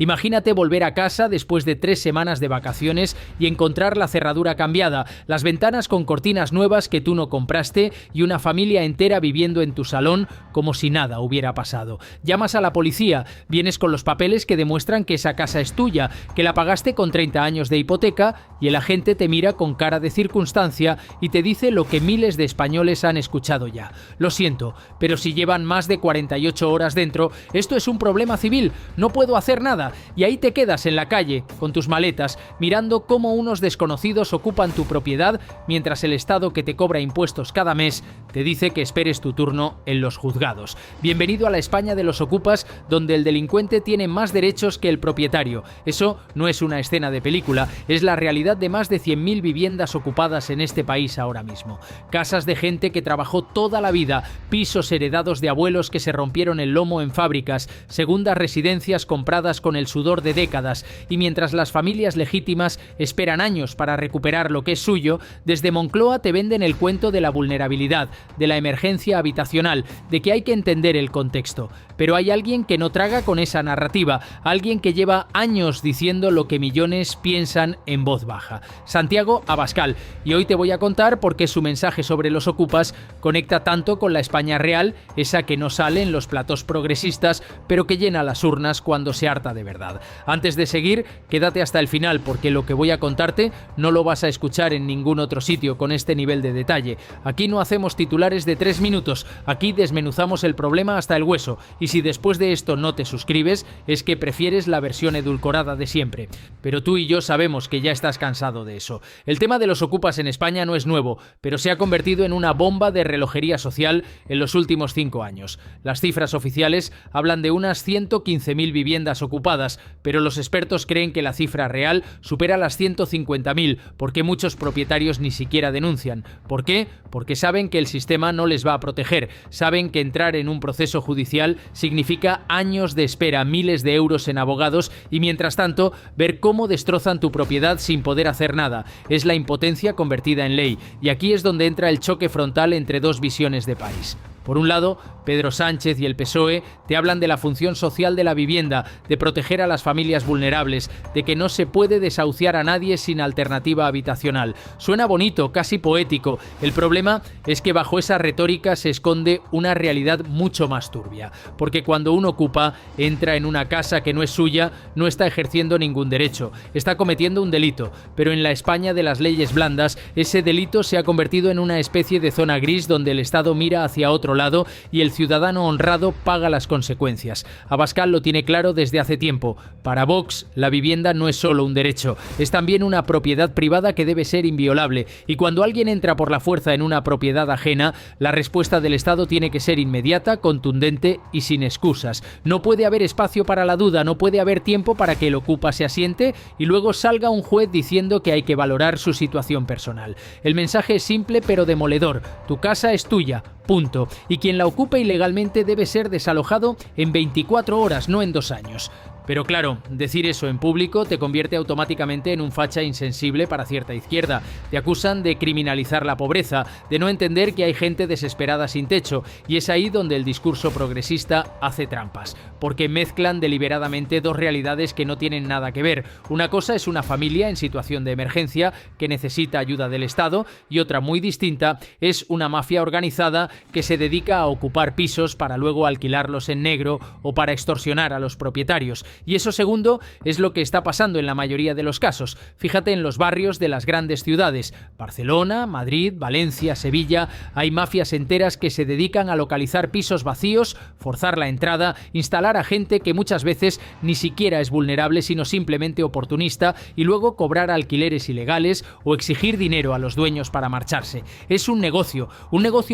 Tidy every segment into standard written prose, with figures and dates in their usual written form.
Imagínate volver a casa después de 3 semanas de vacaciones y encontrar la cerradura cambiada, las ventanas con cortinas nuevas que tú no compraste y una familia entera viviendo en tu salón como si nada hubiera pasado. Llamas a la policía, vienes con los papeles que demuestran que esa casa es tuya, que la pagaste con 30 años de hipoteca y el agente te mira con cara de circunstancia y te dice lo que miles de españoles han escuchado ya. Lo siento, pero si llevan más de 48 horas dentro, esto es un problema civil, no puedo hacer nada. Y ahí te quedas en la calle, con tus maletas, mirando cómo unos desconocidos ocupan tu propiedad mientras el Estado, que te cobra impuestos cada mes, te dice que esperes tu turno en los juzgados. Bienvenido a la España de los ocupas, donde el delincuente tiene más derechos que el propietario. Eso no es una escena de película, es la realidad de más de 100.000 viviendas ocupadas en este país ahora mismo. Casas de gente que trabajó toda la vida, pisos heredados de abuelos que se rompieron el lomo en fábricas, segundas residencias compradas con el sudor de décadas, y mientras las familias legítimas esperan años para recuperar lo que es suyo, desde Moncloa te venden el cuento de la vulnerabilidad, de la emergencia habitacional, de que hay que entender el contexto. Pero hay alguien que no traga con esa narrativa, alguien que lleva años diciendo lo que millones piensan en voz baja. Santiago Abascal, y hoy te voy a contar por qué su mensaje sobre los ocupas conecta tanto con la España real, esa que no sale en los platós progresistas, pero que llena las urnas cuando se harta de verdad. Antes de seguir, quédate hasta el final, porque lo que voy a contarte no lo vas a escuchar en ningún otro sitio con este nivel de detalle. Aquí no hacemos titulares de 3 minutos, aquí desmenuzamos el problema hasta el hueso, y si después de esto no te suscribes, es que prefieres la versión edulcorada de siempre. Pero tú y yo sabemos que ya estás cansado de eso. El tema de los ocupas en España no es nuevo, pero se ha convertido en una bomba de relojería social en los últimos 5 años. Las cifras oficiales hablan de unas 115.000 viviendas ocupadas, pero los expertos creen que la cifra real supera las 150.000, porque muchos propietarios ni siquiera denuncian. ¿Por qué? Porque saben que el sistema no les va a proteger, saben que entrar en un proceso judicial significa años de espera, miles de euros en abogados y mientras tanto ver cómo destrozan tu propiedad sin poder hacer nada. Es la impotencia convertida en ley, y aquí es donde entra el choque frontal entre dos visiones de país. Por un lado, Pedro Sánchez y el PSOE te hablan de la función social de la vivienda, de proteger a las familias vulnerables, de que no se puede desahuciar a nadie sin alternativa habitacional. Suena bonito, casi poético. El problema es que bajo esa retórica se esconde una realidad mucho más turbia. Porque cuando uno ocupa, entra en una casa que no es suya, no está ejerciendo ningún derecho, está cometiendo un delito. Pero en la España de las leyes blandas, ese delito se ha convertido en una especie de zona gris donde el Estado mira hacia otro lado y el ciudadano honrado paga las consecuencias. Abascal lo tiene claro desde hace tiempo. Para Vox, la vivienda no es solo un derecho, es también una propiedad privada que debe ser inviolable. Y cuando alguien entra por la fuerza en una propiedad ajena, la respuesta del Estado tiene que ser inmediata, contundente y sin excusas. No puede haber espacio para la duda, no puede haber tiempo para que el ocupa se asiente y luego salga un juez diciendo que hay que valorar su situación personal. El mensaje es simple pero demoledor. Tu casa es tuya. Punto. Y quien la ocupe ilegalmente debe ser desalojado en 24 horas, no en 2 años. Pero claro, decir eso en público te convierte automáticamente en un facha insensible para cierta izquierda. Te acusan de criminalizar la pobreza, de no entender que hay gente desesperada sin techo, y es ahí donde el discurso progresista hace trampas, porque mezclan deliberadamente dos realidades que no tienen nada que ver. Una cosa es una familia en situación de emergencia que necesita ayuda del Estado, y otra muy distinta es una mafia organizada que se dedica a ocupar pisos para luego alquilarlos en negro o para extorsionar a los propietarios. Y eso segundo es lo que está pasando en la mayoría de los casos. Fíjate en los barrios de las grandes ciudades. Barcelona, Madrid, Valencia, Sevilla. Hay mafias enteras que se dedican a localizar pisos vacíos, forzar la entrada, instalar a gente que muchas veces ni siquiera es vulnerable sino simplemente oportunista y luego cobrar alquileres ilegales o exigir dinero a los dueños para marcharse. Es un negocio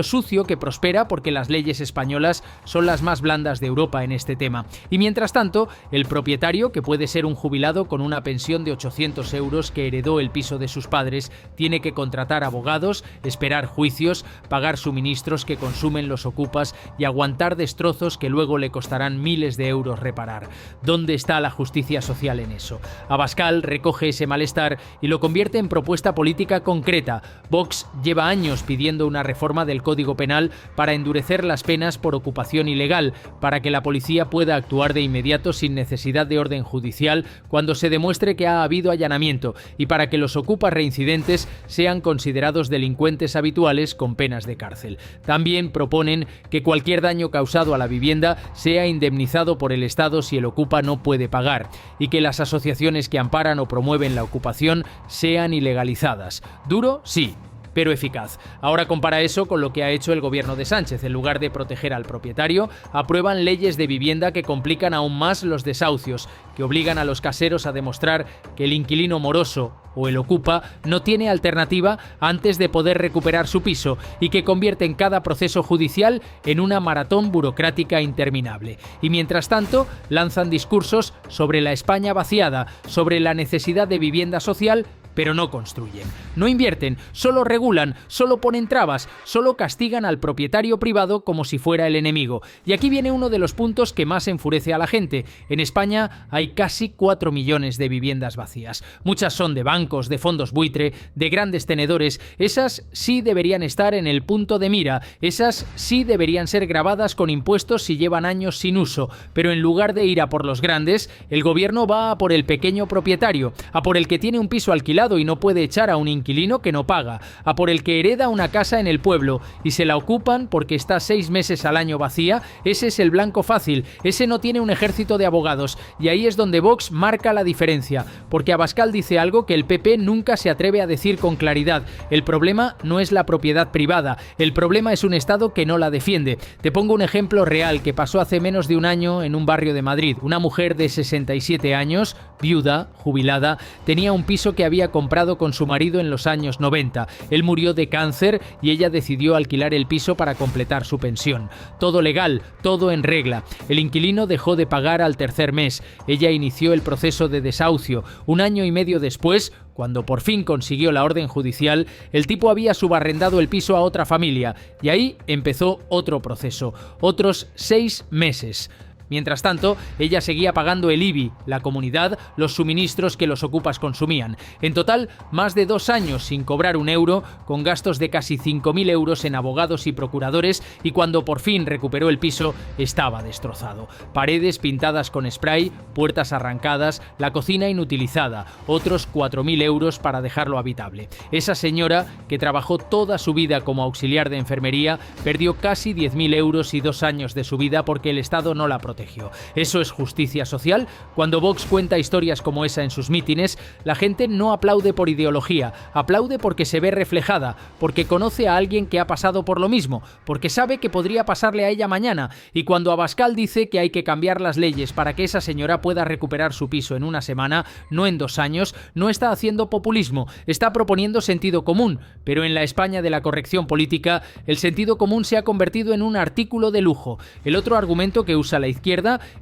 sucio que prospera porque las leyes españolas son las más blandas de Europa en este tema. Y mientras tanto, el propietario, que puede ser un jubilado con una pensión de 800 euros que heredó el piso de sus padres, tiene que contratar abogados, esperar juicios, pagar suministros que consumen los ocupas y aguantar destrozos que luego le costarán miles de euros reparar. ¿Dónde está la justicia social en eso? Abascal recoge ese malestar y lo convierte en propuesta política concreta. Vox lleva años pidiendo una reforma del Código Penal para endurecer las penas por ocupación ilegal, para que la policía pueda actuar de inmediato sin necesidad necesidad de orden judicial cuando se demuestre que ha habido allanamiento y para que los ocupas reincidentes sean considerados delincuentes habituales con penas de cárcel. También proponen que cualquier daño causado a la vivienda sea indemnizado por el Estado si el ocupa no puede pagar y que las asociaciones que amparan o promueven la ocupación sean ilegalizadas. Duro, sí, pero eficaz. Ahora compara eso con lo que ha hecho el gobierno de Sánchez. En lugar de proteger al propietario, aprueban leyes de vivienda que complican aún más los desahucios, que obligan a los caseros a demostrar que el inquilino moroso o el ocupa no tiene alternativa antes de poder recuperar su piso y que convierten cada proceso judicial en una maratón burocrática interminable. Y mientras tanto, lanzan discursos sobre la España vaciada, sobre la necesidad de vivienda social, pero no construyen, no invierten, solo regulan, solo ponen trabas, solo castigan al propietario privado como si fuera el enemigo. Y aquí viene uno de los puntos que más enfurece a la gente. En España hay casi 4 millones de viviendas vacías. Muchas son de bancos, de fondos buitre, de grandes tenedores. Esas sí deberían estar en el punto de mira, esas sí deberían ser gravadas con impuestos si llevan años sin uso. Pero en lugar de ir a por los grandes, el gobierno va a por el pequeño propietario, a por el que tiene un piso alquilado y no puede echar a un inquilino que no paga, a por el que hereda una casa en el pueblo y se la ocupan porque está 6 meses al año vacía. Ese es el blanco fácil, ese no tiene un ejército de abogados, y ahí es donde Vox marca la diferencia, porque Abascal dice algo que el PP nunca se atreve a decir con claridad: el problema no es la propiedad privada, el problema es un Estado que no la defiende. Te pongo un ejemplo real que pasó hace menos de un año en un barrio de Madrid. Una mujer de 67 años, viuda, jubilada, tenía un piso que había comprado con su marido en los años 90. Él murió de cáncer y ella decidió alquilar el piso para completar su pensión. Todo legal, todo en regla. El inquilino dejó de pagar al tercer mes. Ella inició el proceso de desahucio. 1 año y medio después, cuando por fin consiguió la orden judicial, el tipo había subarrendado el piso a otra familia y ahí empezó otro proceso, otros 6 meses. Mientras tanto, ella seguía pagando el IBI, la comunidad, los suministros que los ocupas consumían. En total, más de 2 años sin cobrar un euro, con gastos de casi 5.000 euros en abogados y procuradores, y cuando por fin recuperó el piso, estaba destrozado. Paredes pintadas con spray, puertas arrancadas, la cocina inutilizada, otros 4.000 euros para dejarlo habitable. Esa señora, que trabajó toda su vida como auxiliar de enfermería, perdió casi 10.000 euros y 2 años de su vida porque el Estado no la protegió. ¿Eso es justicia social? Cuando Vox cuenta historias como esa en sus mítines, la gente no aplaude por ideología, aplaude porque se ve reflejada, porque conoce a alguien que ha pasado por lo mismo, porque sabe que podría pasarle a ella mañana. Y cuando Abascal dice que hay que cambiar las leyes para que esa señora pueda recuperar su piso en 1 semana, no en 2 años, no está haciendo populismo, está proponiendo sentido común. Pero en la España de la corrección política, el sentido común se ha convertido en un artículo de lujo. El otro argumento que usa la izquierda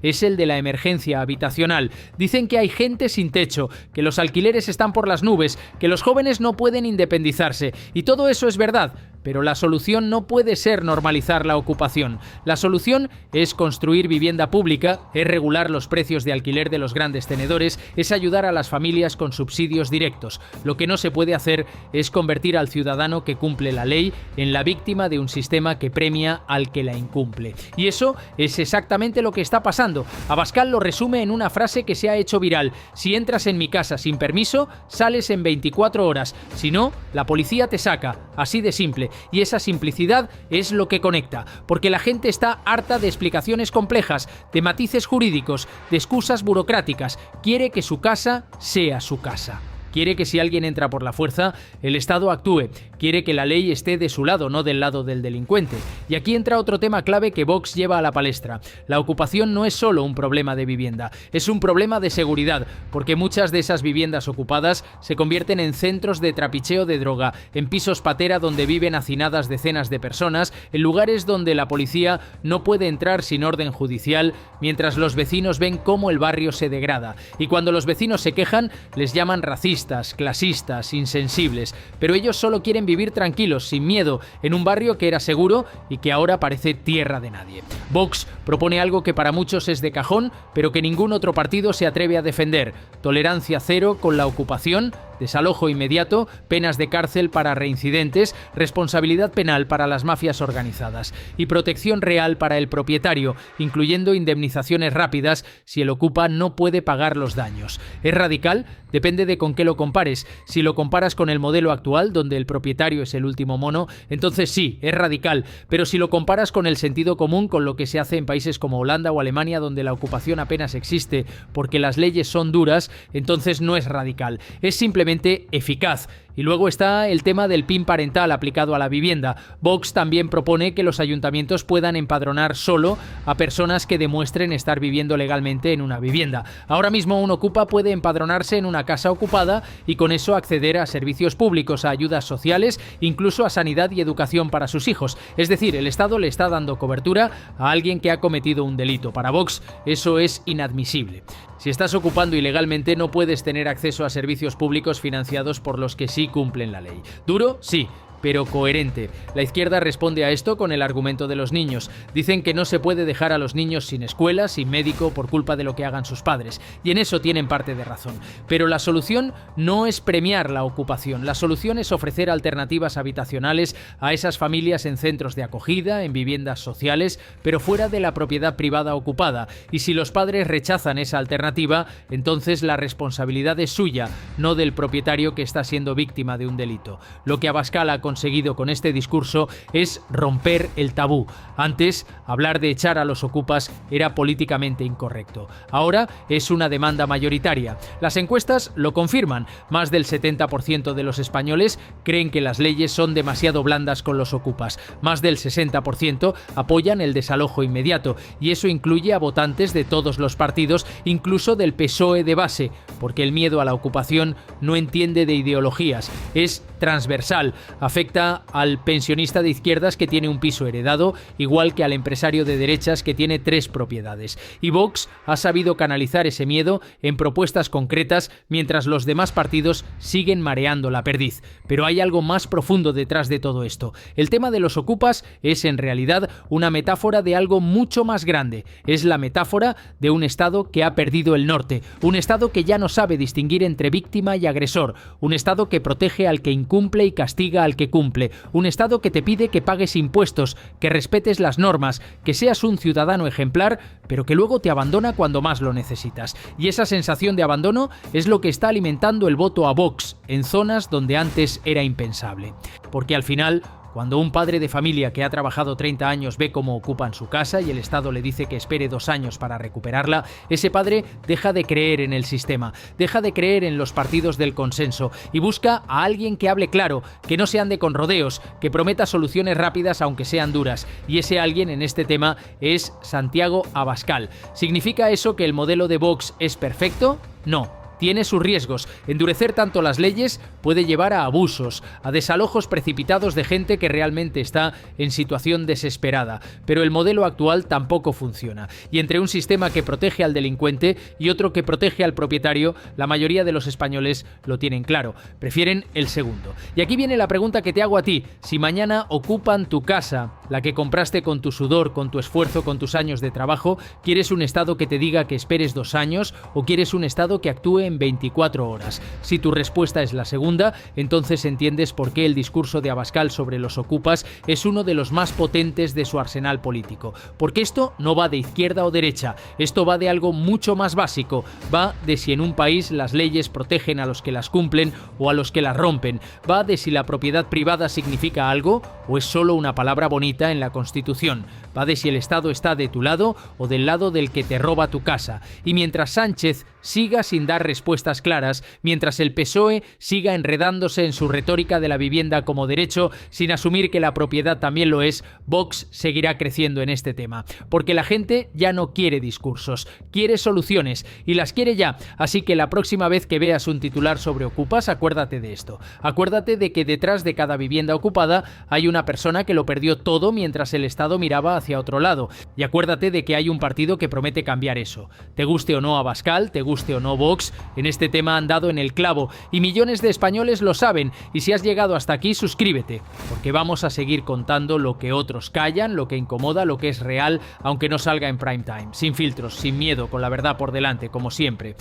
es el de la emergencia habitacional. Dicen que hay gente sin techo, que los alquileres están por las nubes, que los jóvenes no pueden independizarse, y todo eso es verdad. Pero la solución no puede ser normalizar la ocupación. La solución es construir vivienda pública, es regular los precios de alquiler de los grandes tenedores, es ayudar a las familias con subsidios directos. Lo que no se puede hacer es convertir al ciudadano que cumple la ley en la víctima de un sistema que premia al que la incumple. Y eso es exactamente lo que está pasando. Abascal lo resume en una frase que se ha hecho viral: si entras en mi casa sin permiso, sales en 24 horas. Si no, la policía te saca. Así de simple. Y esa simplicidad es lo que conecta, porque la gente está harta de explicaciones complejas, de matices jurídicos, de excusas burocráticas. Quiere que su casa sea su casa. Quiere que si alguien entra por la fuerza, el Estado actúe. Quiere que la ley esté de su lado, no del lado del delincuente. Y aquí entra otro tema clave que Vox lleva a la palestra. La ocupación no es solo un problema de vivienda, es un problema de seguridad, porque muchas de esas viviendas ocupadas se convierten en centros de trapicheo de droga, en pisos patera donde viven hacinadas decenas de personas, en lugares donde la policía no puede entrar sin orden judicial, mientras los vecinos ven cómo el barrio se degrada. Y cuando los vecinos se quejan, les llaman racistas, egoístas, clasistas, insensibles, pero ellos solo quieren vivir tranquilos, sin miedo, en un barrio que era seguro y que ahora parece tierra de nadie. Vox propone algo que para muchos es de cajón, pero que ningún otro partido se atreve a defender: tolerancia cero con la ocupación, desalojo inmediato, penas de cárcel para reincidentes, responsabilidad penal para las mafias organizadas y protección real para el propietario, incluyendo indemnizaciones rápidas si el ocupa no puede pagar los daños. ¿Es radical? Depende de con qué lo compares. Si lo comparas con el modelo actual, donde el propietario es el último mono, entonces sí, es radical. Pero si lo comparas con el sentido común, con lo que se hace en países como Holanda o Alemania, donde la ocupación apenas existe porque las leyes son duras, entonces no es radical. Es simplemente eficaz. Y luego está el tema del PIN parental aplicado a la vivienda. Vox también propone que los ayuntamientos puedan empadronar solo a personas que demuestren estar viviendo legalmente en una vivienda. Ahora mismo un ocupa puede empadronarse en una casa ocupada y con eso acceder a servicios públicos, a ayudas sociales, incluso a sanidad y educación para sus hijos. Es decir, el Estado le está dando cobertura a alguien que ha cometido un delito. Para Vox eso es inadmisible. Si estás ocupando ilegalmente, no puedes tener acceso a servicios públicos financiados por los que sí cumplen la ley. ¿Duro? Sí, pero coherente. La izquierda responde a esto con el argumento de los niños. Dicen que no se puede dejar a los niños sin escuela, sin médico, por culpa de lo que hagan sus padres. Y en eso tienen parte de razón. Pero la solución no es premiar la ocupación. La solución es ofrecer alternativas habitacionales a esas familias en centros de acogida, en viviendas sociales, pero fuera de la propiedad privada ocupada. Y si los padres rechazan esa alternativa, entonces la responsabilidad es suya, no del propietario que está siendo víctima de un delito. Lo que Abascal ha conseguido con este discurso es romper el tabú. Antes, hablar de echar a los ocupas era políticamente incorrecto. Ahora es una demanda mayoritaria. Las encuestas lo confirman. Más del 70% de los españoles creen que las leyes son demasiado blandas con los ocupas. Más del 60% apoyan el desalojo inmediato. Y eso incluye a votantes de todos los partidos, incluso del PSOE de base, porque el miedo a la ocupación no entiende de ideologías. Es transversal. Afecta al pensionista de izquierdas que tiene un piso heredado, igual que al empresario de derechas que tiene 3 propiedades. Y Vox ha sabido canalizar ese miedo en propuestas concretas, mientras los demás partidos siguen mareando la perdiz. Pero hay algo más profundo detrás de todo esto. El tema de los ocupas es en realidad una metáfora de algo mucho más grande. Es la metáfora de un Estado que ha perdido el norte, un Estado que ya no sabe distinguir entre víctima y agresor, un Estado que protege al que incumple y castiga al que cumple, un Estado que te pide que pagues impuestos, que respetes las normas, que seas un ciudadano ejemplar, pero que luego te abandona cuando más lo necesitas. Y esa sensación de abandono es lo que está alimentando el voto a Vox en zonas donde antes era impensable. Porque al final, cuando un padre de familia que ha trabajado 30 años ve cómo ocupan su casa y el Estado le dice que espere 2 años para recuperarla, ese padre deja de creer en el sistema, deja de creer en los partidos del consenso y busca a alguien que hable claro, que no se ande con rodeos, que prometa soluciones rápidas aunque sean duras. Y ese alguien en este tema es Santiago Abascal. ¿Significa eso que el modelo de Vox es perfecto? No. Tiene sus riesgos. Endurecer tanto las leyes puede llevar a abusos, a desalojos precipitados de gente que realmente está en situación desesperada. Pero el modelo actual tampoco funciona. Y entre un sistema que protege al delincuente y otro que protege al propietario, la mayoría de los españoles lo tienen claro. Prefieren el segundo. Y aquí viene la pregunta que te hago a ti. Si mañana ocupan tu casa, la que compraste con tu sudor, con tu esfuerzo, con tus años de trabajo, ¿quieres un Estado que te diga que esperes 2 años o quieres un Estado que actúe en 24 horas? Si tu respuesta es la segunda, entonces entiendes por qué el discurso de Abascal sobre los ocupas es uno de los más potentes de su arsenal político. Porque esto no va de izquierda o derecha, esto va de algo mucho más básico, va de si en un país las leyes protegen a los que las cumplen o a los que las rompen, va de si la propiedad privada significa algo o es solo una palabra bonita en la Constitución, va de si el Estado está de tu lado o del lado del que te roba tu casa. Y mientras Sánchez siga sin dar respuestas claras, mientras el PSOE siga enredándose en su retórica de la vivienda como derecho, sin asumir que la propiedad también lo es, Vox seguirá creciendo en este tema. Porque la gente ya no quiere discursos, quiere soluciones y las quiere ya. Así que la próxima vez que veas un titular sobre ocupas, acuérdate de esto. Acuérdate de que detrás de cada vivienda ocupada hay una persona que lo perdió todo mientras el Estado miraba hacia otro lado. Y acuérdate de que hay un partido que promete cambiar eso. Te guste o no Abascal, te guste guste o no Vox, en este tema han dado en el clavo y millones de españoles lo saben. Y si has llegado hasta aquí, suscríbete, porque vamos a seguir contando lo que otros callan, lo que incomoda, lo que es real, aunque no salga en prime time, sin filtros, sin miedo, con la verdad por delante, como siempre.